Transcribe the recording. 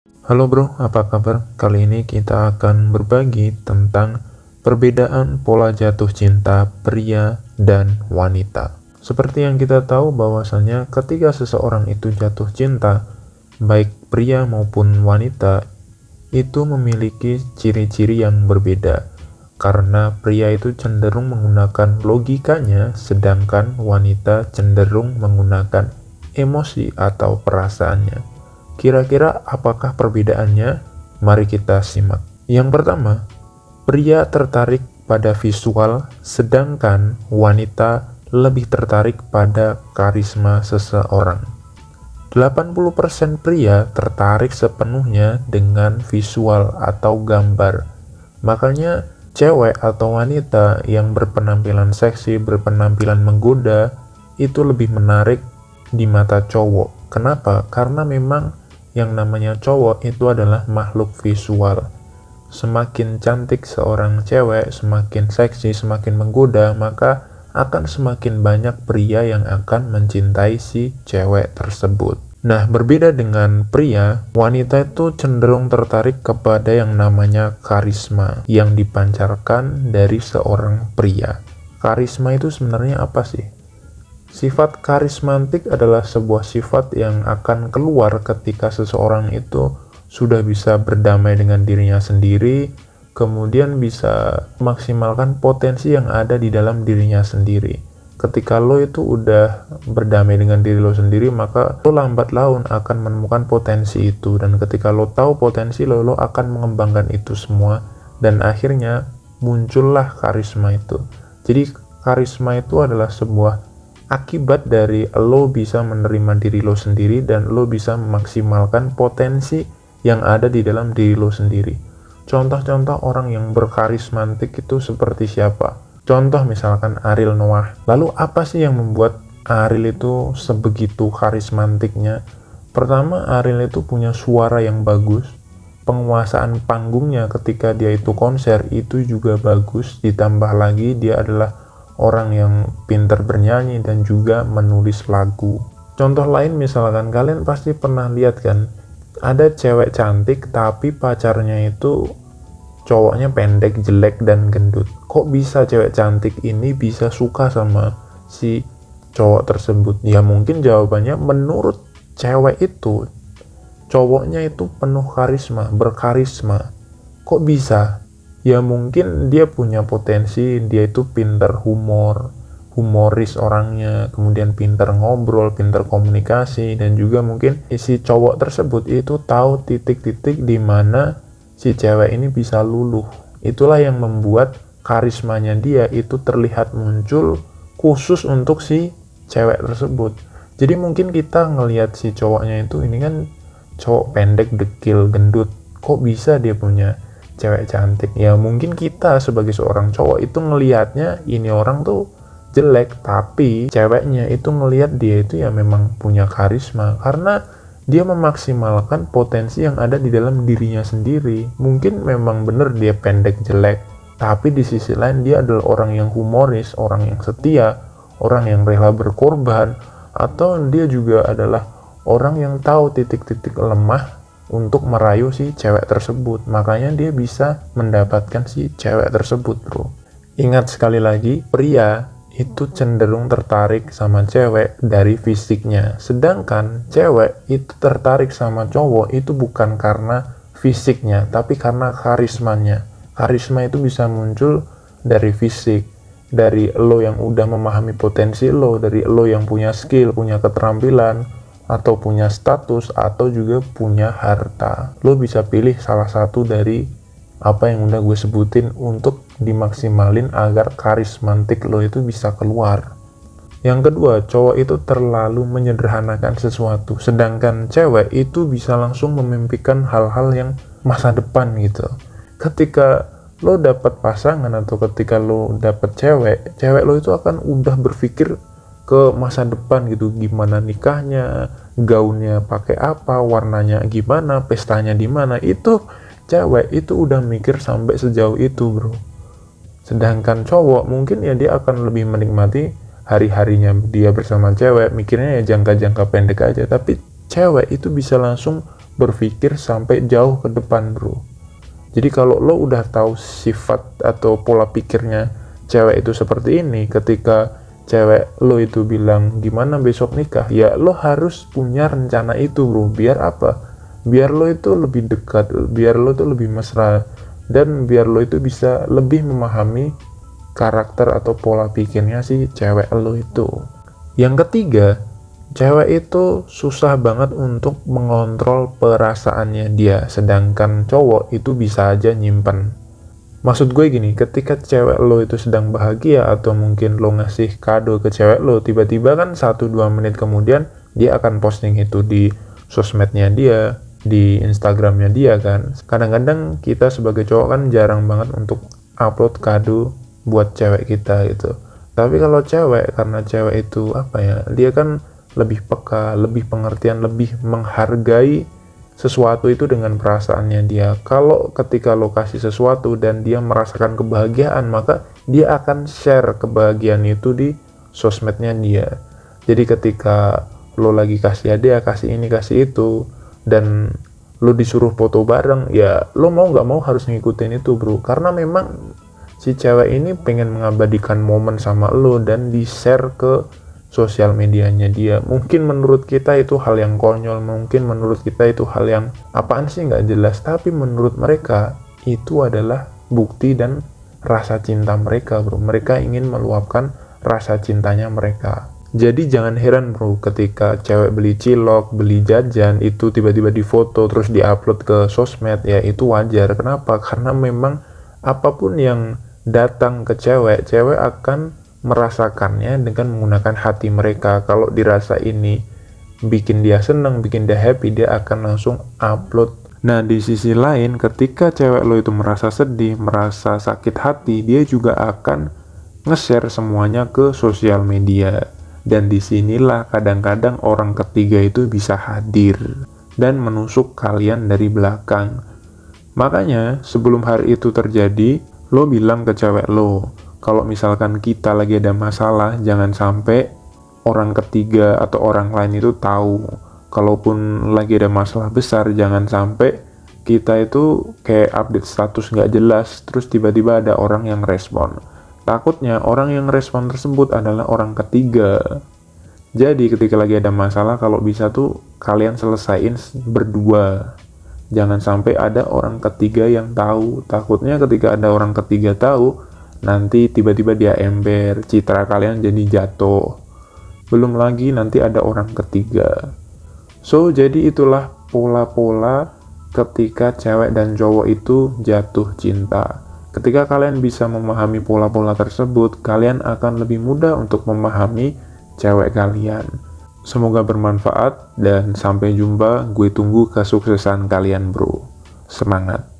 Halo bro, apa kabar? Kali ini kita akan berbagi tentang perbedaan pola jatuh cinta pria dan wanita. Seperti yang kita tahu bahwasanya ketika seseorang itu jatuh cinta, baik pria maupun wanita, itu memiliki ciri-ciri yang berbeda. Karena pria itu cenderung menggunakan logikanya, sedangkan wanita cenderung menggunakan emosi atau perasaannya. Kira-kira apakah perbedaannya? Mari kita simak. Yang pertama, pria tertarik pada visual, sedangkan wanita lebih tertarik pada karisma seseorang. 80% pria tertarik sepenuhnya dengan visual atau gambar. Makanya cewek atau wanita yang berpenampilan seksi, berpenampilan menggoda, itu lebih menarik di mata cowok. Kenapa? Karena memang yang namanya cowok itu adalah makhluk visual. Semakin cantik seorang cewek, semakin seksi, semakin menggoda, maka akan semakin banyak pria yang akan mencintai si cewek tersebut. Nah, berbeda dengan pria, wanita itu cenderung tertarik kepada yang namanya karisma yang dipancarkan dari seorang pria. Karisma itu sebenarnya apa sih? Sifat karismatik adalah sebuah sifat yang akan keluar ketika seseorang itu sudah bisa berdamai dengan dirinya sendiri, kemudian bisa memaksimalkan potensi yang ada di dalam dirinya sendiri. Ketika lo itu udah berdamai dengan diri lo sendiri, maka lo lambat laun akan menemukan potensi itu, dan ketika lo tahu potensi lo akan mengembangkan itu semua, dan akhirnya muncullah karisma itu. Jadi karisma itu adalah sebuah akibat dari lo bisa menerima diri lo sendiri dan lo bisa memaksimalkan potensi yang ada di dalam diri lo sendiri. Contoh-contoh orang yang berkarismatik itu seperti siapa? Contoh misalkan Ariel Noah. Lalu apa sih yang membuat Ariel itu sebegitu karismatiknya? Pertama, Ariel itu punya suara yang bagus. Penguasaan panggungnya ketika dia itu konser itu juga bagus. Ditambah lagi dia adalah orang yang pintar bernyanyi dan juga menulis lagu. Contoh lain misalkan kalian pasti pernah lihat kan, ada cewek cantik tapi pacarnya itu cowoknya pendek, jelek, dan gendut. Kok bisa cewek cantik ini bisa suka sama si cowok tersebut? Ya mungkin jawabannya menurut cewek itu, cowoknya itu penuh karisma, berkarisma. Kok bisa? Ya mungkin dia punya potensi, dia itu pintar humoris orangnya, kemudian pintar ngobrol, pintar komunikasi, dan juga mungkin si cowok tersebut itu tahu titik-titik di mana si cewek ini bisa luluh. Itulah yang membuat karismanya dia itu terlihat muncul khusus untuk si cewek tersebut. Jadi mungkin kita ngelihat si cowoknya itu, ini kan cowok pendek, dekil, gendut, kok bisa dia punya cewek cantik? Ya mungkin kita sebagai seorang cowok itu ngelihatnya ini orang tuh jelek, tapi ceweknya itu ngelihat dia itu ya memang punya karisma karena dia memaksimalkan potensi yang ada di dalam dirinya sendiri. Mungkin memang bener dia pendek, jelek, tapi di sisi lain dia adalah orang yang humoris, orang yang setia, orang yang rela berkorban, atau dia juga adalah orang yang tahu titik-titik lemah untuk merayu si cewek tersebut. Makanya dia bisa mendapatkan si cewek tersebut, bro. Ingat sekali lagi, pria itu cenderung tertarik sama cewek dari fisiknya. Sedangkan cewek itu tertarik sama cowok itu bukan karena fisiknya, tapi karena karismanya. Karisma itu bisa muncul dari fisik, dari lo yang udah memahami potensi lo, dari lo yang punya skill, punya keterampilan, atau punya status, atau juga punya harta. Lo bisa pilih salah satu dari apa yang udah gue sebutin untuk dimaksimalin agar karismatik lo itu bisa keluar. Yang kedua, cowok itu terlalu menyederhanakan sesuatu, sedangkan cewek itu bisa langsung memimpikan hal-hal yang masa depan gitu. Ketika lo dapat pasangan atau ketika lo dapat cewek, cewek lo itu akan udah berpikir ke masa depan gitu, gimana nikahnya, gaunnya pakai apa, warnanya gimana, pestanya di mana. Itu cewek itu udah mikir sampai sejauh itu, bro. Sedangkan cowok mungkin ya dia akan lebih menikmati hari-harinya dia bersama cewek, mikirnya ya jangka-jangka pendek aja. Tapi cewek itu bisa langsung berpikir sampai jauh ke depan, bro. Jadi kalau lo udah tahu sifat atau pola pikirnya cewek itu seperti ini, ketika cewek lo itu bilang gimana besok nikah, ya lo harus punya rencana itu, bro. Biar apa? Biar lo itu lebih dekat, biar lo itu lebih mesra, dan biar lo itu bisa lebih memahami karakter atau pola pikirnya si cewek lo itu. Yang ketiga, cewek itu susah banget untuk mengontrol perasaannya dia, sedangkan cowok itu bisa aja nyimpen. Maksud gue gini, ketika cewek lo itu sedang bahagia atau mungkin lo ngasih kado ke cewek lo, tiba-tiba kan 1-2 menit kemudian dia akan posting itu di sosmednya dia, di Instagramnya dia kan. Kadang-kadang kita sebagai cowok kan jarang banget untuk upload kado buat cewek kita gitu. Tapi kalau cewek, karena cewek itu apa ya, dia kan lebih peka, lebih pengertian, lebih menghargai sesuatu itu dengan perasaannya dia. Kalau ketika lo kasih sesuatu dan dia merasakan kebahagiaan, maka dia akan share kebahagiaan itu di sosmednya dia. Jadi ketika lo lagi kasih hadiah, kasih ini, kasih itu, dan lo disuruh foto bareng, ya lo mau nggak mau harus ngikutin itu, bro. Karena memang si cewek ini pengen mengabadikan momen sama lo dan di-share ke sosial medianya dia. Mungkin menurut kita itu hal yang konyol, mungkin menurut kita itu hal yang apaan sih nggak jelas, tapi menurut mereka itu adalah bukti dan rasa cinta mereka, bro. Mereka ingin meluapkan rasa cintanya mereka. Jadi jangan heran, bro, ketika cewek beli cilok, beli jajan itu tiba-tiba difoto terus diupload ke sosmed, ya itu wajar. Kenapa? Karena memang apapun yang datang ke cewek, cewek akan merasakannya dengan menggunakan hati mereka. Kalau dirasa ini bikin dia seneng, bikin dia happy, dia akan langsung upload. Nah, di sisi lain, ketika cewek lo itu merasa sedih, merasa sakit hati, dia juga akan nge-share semuanya ke sosial media. Dan disinilah kadang-kadang orang ketiga itu bisa hadir dan menusuk kalian dari belakang. Makanya, sebelum hari itu terjadi, lo bilang ke cewek lo, kalau misalkan kita lagi ada masalah, jangan sampai orang ketiga atau orang lain itu tahu. Kalaupun lagi ada masalah besar, jangan sampai kita itu kayak update status nggak jelas, terus tiba-tiba ada orang yang respon. Takutnya orang yang respon tersebut adalah orang ketiga. Jadi ketika lagi ada masalah, kalau bisa tuh kalian selesain berdua. Jangan sampai ada orang ketiga yang tahu. Takutnya ketika ada orang ketiga tahu, nanti tiba-tiba dia ember, citra kalian jadi jatuh. Belum lagi nanti ada orang ketiga. So, jadi itulah pola-pola ketika cewek dan cowok itu jatuh cinta. Ketika kalian bisa memahami pola-pola tersebut, kalian akan lebih mudah untuk memahami cewek kalian. Semoga bermanfaat dan sampai jumpa. Gue tunggu kesuksesan kalian, bro. Semangat!